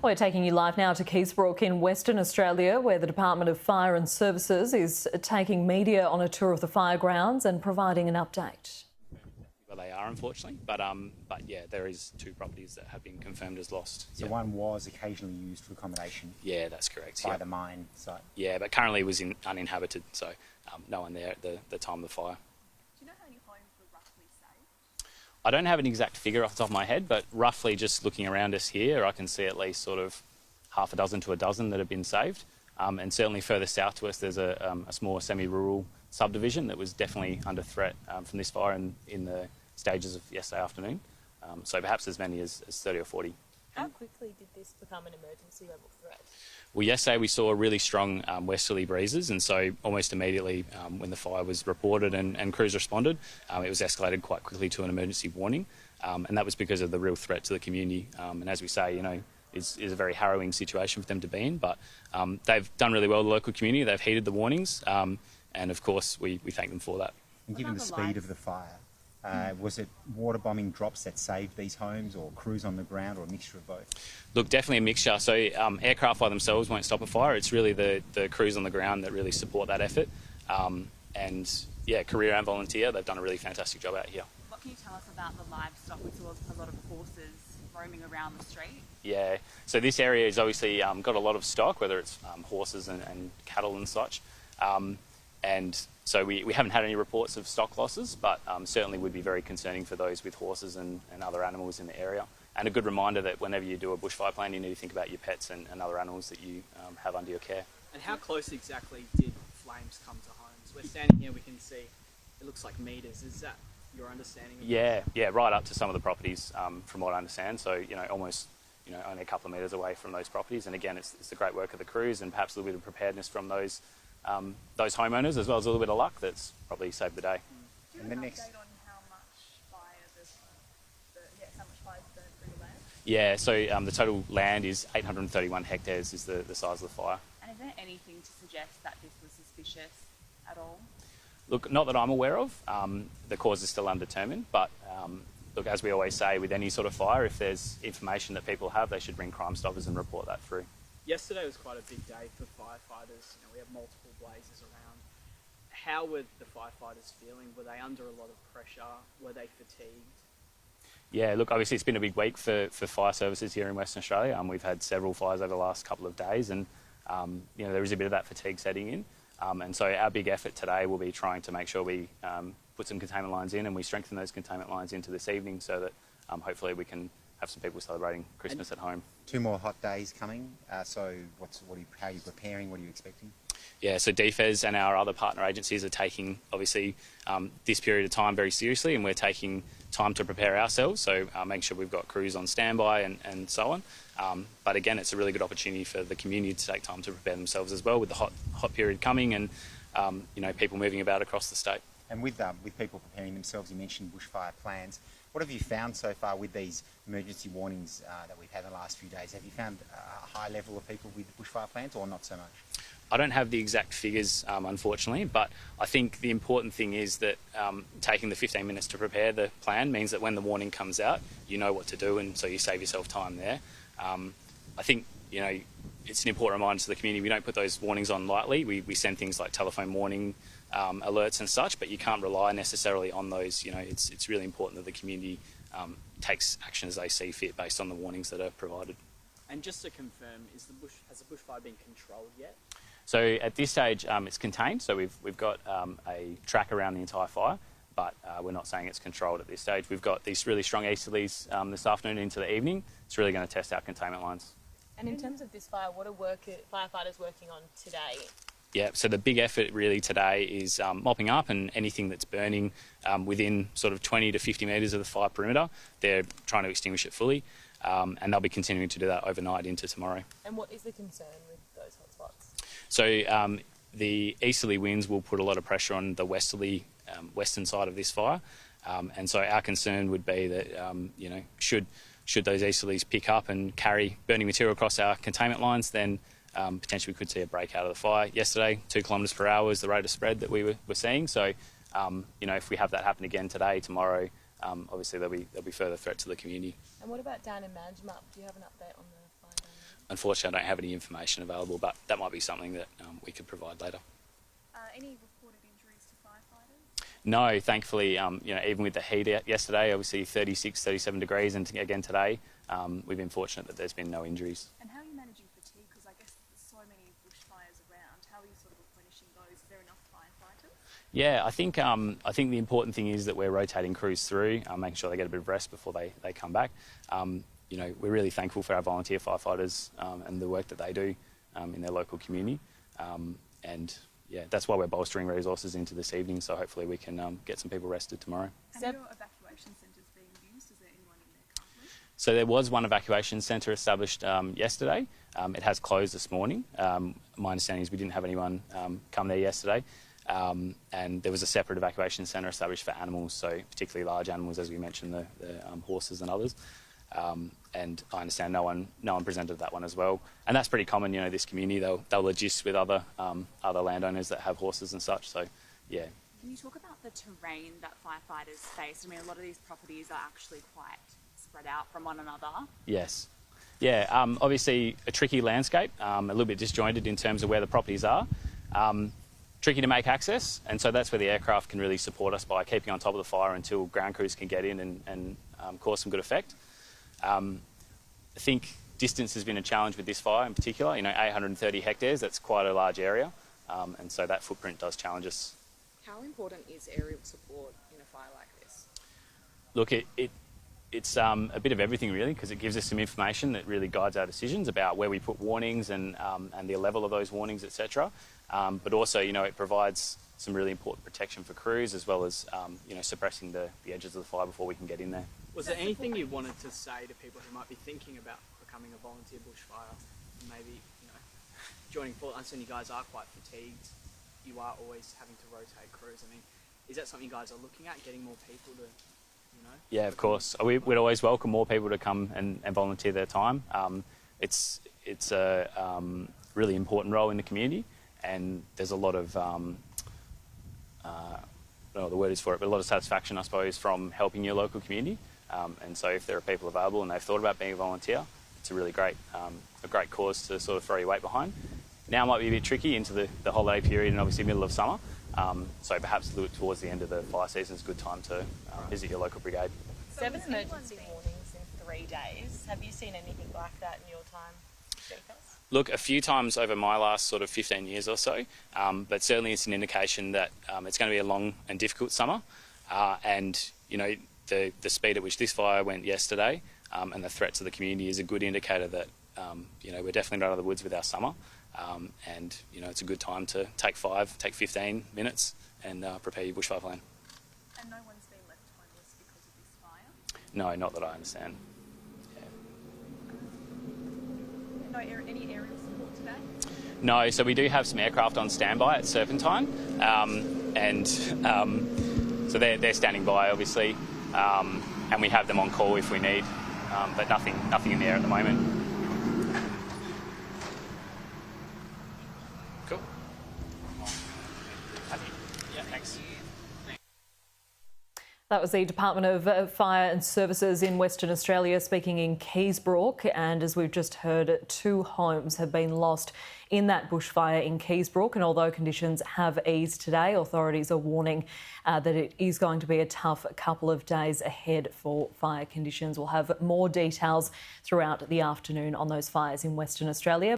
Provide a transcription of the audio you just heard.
We're taking you live now to Keysbrook in Western Australia, where the Department of Fire and Services is taking media on a tour of the fire grounds and providing an update. Well, they are, unfortunately, but yeah, there is 2 properties that have been confirmed as lost. So one was occasionally used for accommodation. Yeah, that's correct. By the mine site. Yeah, but currently it was uninhabited, so no one there at the time of the fire. Do you know how many homes were roughly saved? I don't have an exact figure off the top of my head, but roughly just looking around us here, I can see at least sort of half a dozen to a dozen that have been saved. And certainly further south to us, there's a small semi-rural subdivision that was definitely under threat from this fire in the stages of yesterday afternoon. So perhaps as many as 30 or 40. How quickly did this become an emergency level threat? Well, yesterday we saw really strong westerly breezes, and so almost immediately when the fire was reported and crews responded, it was escalated quite quickly to an emergency warning, and that was because of the real threat to the community. And as we say, you know, is a very harrowing situation for them to be in, but they've done really well, the local community. They've heeded the warnings, and of course we thank them for that. And given the speed of the fire, was it water bombing drops that saved these homes, or crews on the ground, or a mixture of both? Look, definitely a mixture. So aircraft by themselves won't stop a fire. It's really the crews on the ground that really support that effort. And yeah, career and volunteer, they've done a really fantastic job out here. What can you tell us about the livestock? We saw a lot of horses roaming around the street. Yeah, so this area has obviously got a lot of stock, whether it's horses and cattle and such. And so we haven't had any reports of stock losses, but certainly would be very concerning for those with horses and other animals in the area. And a good reminder that whenever you do a bushfire plan, you need to think about your pets and other animals that you have under your care. And how close exactly did flames come to homes? We're standing here, we can see it looks like metres. Is that your understanding? Yeah, right up to some of the properties, from what I understand. So, you know, almost, you know, only a couple of metres away from those properties. And again, it's the great work of the crews and perhaps a little bit of preparedness from those homeowners, as well as a little bit of luck that's probably saved the day. Do you have an update on how much fire how much fire burned through the land? Yeah, so the total land is 831 hectares is the size of the fire. And is there anything to suggest that this was suspicious at all? Look, not that I'm aware of. The cause is still undetermined, but look, as we always say, with any sort of fire, if there's information that people have, they should bring Crime Stoppers and report that through. Yesterday was quite a big day for firefighters. You know, we have multiple blazes around. How were the firefighters feeling? Were they under a lot of pressure? Were they fatigued? Yeah, look, obviously it's been a big week for fire services here in Western Australia. We've had several fires over the last couple of days, and you know, there is a bit of that fatigue setting in. And so our big effort today will be trying to make sure we put some containment lines in, and we strengthen those containment lines into this evening so that hopefully we can have some people celebrating Christmas at home. 2 more hot days coming. So how are you preparing? What are you expecting? Yeah, so DFES and our other partner agencies are taking, obviously, this period of time very seriously, and we're taking time to prepare ourselves, so making sure we've got crews on standby and so on. But again, it's a really good opportunity for the community to take time to prepare themselves as well, with the hot period coming and you know, people moving about across the state. And with people preparing themselves, you mentioned bushfire plans. What have you found so far with these emergency warnings that we've had in the last few days? Have you found a high level of people with bushfire plans, or not so much? I don't have the exact figures, unfortunately, but I think the important thing is that taking the 15 minutes to prepare the plan means that when the warning comes out, you know what to do, and so you save yourself time there. I think, you know, it's an important reminder to the community. We don't put those warnings on lightly. We send things like telephone warning alerts and such, but you can't rely necessarily on those. You know, it's really important that the community takes action as they see fit based on the warnings that are provided. And just to confirm, has the bushfire been controlled yet? So at this stage, it's contained. So we've got a track around the entire fire, but we're not saying it's controlled at this stage. We've got these really strong easterlies this afternoon into the evening. It's really going to test our containment lines. And in terms of this fire, what are firefighters working on today? Yeah, so the big effort really today is mopping up, and anything that's burning within sort of 20 to 50 metres of the fire perimeter, they're trying to extinguish it fully, and they'll be continuing to do that overnight into tomorrow. And what is the concern with those hotspots? So the easterly winds will put a lot of pressure on the westerly western side of this fire, and so our concern would be that you know, should those easterlies pick up and carry burning material across our containment lines, then potentially we could see a break out of the fire. Yesterday, 2 kilometres per hour was the rate of spread that we were seeing. So, you know, if we have that happen again today, tomorrow, obviously there'll be further threat to the community. And what about down in Manjimup? Do you have an update on the fire down unfortunately, I don't have any information available, but that might be something that we could provide later. Any reported injuries to firefighters? No, thankfully, even with the heat out yesterday, obviously 36, 37 degrees, and again today, we've been fortunate that there's been no injuries. And how are you managing fatigue? Because I guess there's so many bushfires around. How are you sort of replenishing those? Is there enough firefighters? Yeah, I think the important thing is that we're rotating crews through, making sure they get a bit of rest before they come back. We're really thankful for our volunteer firefighters and the work that they do in their local community. And yeah, that's why we're bolstering resources into this evening, so hopefully we can get some people rested tomorrow. And are your evacuation centres being used? Is there anyone in there currently? So there was one evacuation centre established yesterday. It has closed this morning. My understanding is we didn't have anyone come there yesterday. And there was a separate evacuation centre established for animals, so particularly large animals, as we mentioned, the horses and others. And I understand no one presented that one as well. And that's pretty common, this community, they'll adjust with other landowners that have horses and such, so yeah. Can you talk about the terrain that firefighters face? I mean, a lot of these properties are actually quite spread out from one another. Yes. Yeah, obviously a tricky landscape, a little bit disjointed in terms of where the properties are. Tricky to make access, and so that's where the aircraft can really support us by keeping on top of the fire until ground crews can get in and cause some good effect. I think distance has been a challenge with this fire in particular. 830 hectares, that's quite a large area, and so that footprint does challenge us. How important is aerial support in a fire like this? Look, it's a bit of everything really, because it gives us some information that really guides our decisions about where we put warnings and the level of those warnings, etc. But also, it provides some really important protection for crews, as well as, suppressing the edges of the fire before we can get in there. Was there anything you wanted to say to people who might be thinking about becoming a volunteer bushfire? Maybe, joining force. I understand you guys are quite fatigued. You are always having to rotate crews. I mean, is that something you guys are looking at, getting more people to, Yeah, of course. We'd always welcome more people to come and volunteer their time. It's a really important role in the community, and there's a lot of, I don't know what the word is for it, but a lot of satisfaction, I suppose, from helping your local community. And so if there are people available and they've thought about being a volunteer, it's a really great cause to sort of throw your weight behind. Now might be a bit tricky into the holiday period and obviously middle of summer. So perhaps towards the end of the fire season is a good time to visit your local brigade. 7 emergency warnings in 3 days. Have you seen anything like that in your time, DFES? Look, a few times over my last sort of 15 years or so, but certainly it's an indication that it's going to be a long and difficult summer. And, the speed at which this fire went yesterday and the threat to the community is a good indicator that, we're definitely not out of the woods with our summer. And, it's a good time to take 15 minutes and prepare your bushfire plan. And no one's been left homeless because of this fire? No, not that I understand. No, any aerial support today? No, so we do have some aircraft on standby at Serpentine, so they're standing by, obviously, and we have them on call if we need, but nothing in the air at the moment. Cool. Yeah, thanks. That was the Department of Fire and Services in Western Australia speaking in Keysbrook, and as we've just heard, 2 homes have been lost in that bushfire in Keysbrook, and although conditions have eased today, authorities are warning that it is going to be a tough couple of days ahead for fire conditions. We'll have more details throughout the afternoon on those fires in Western Australia.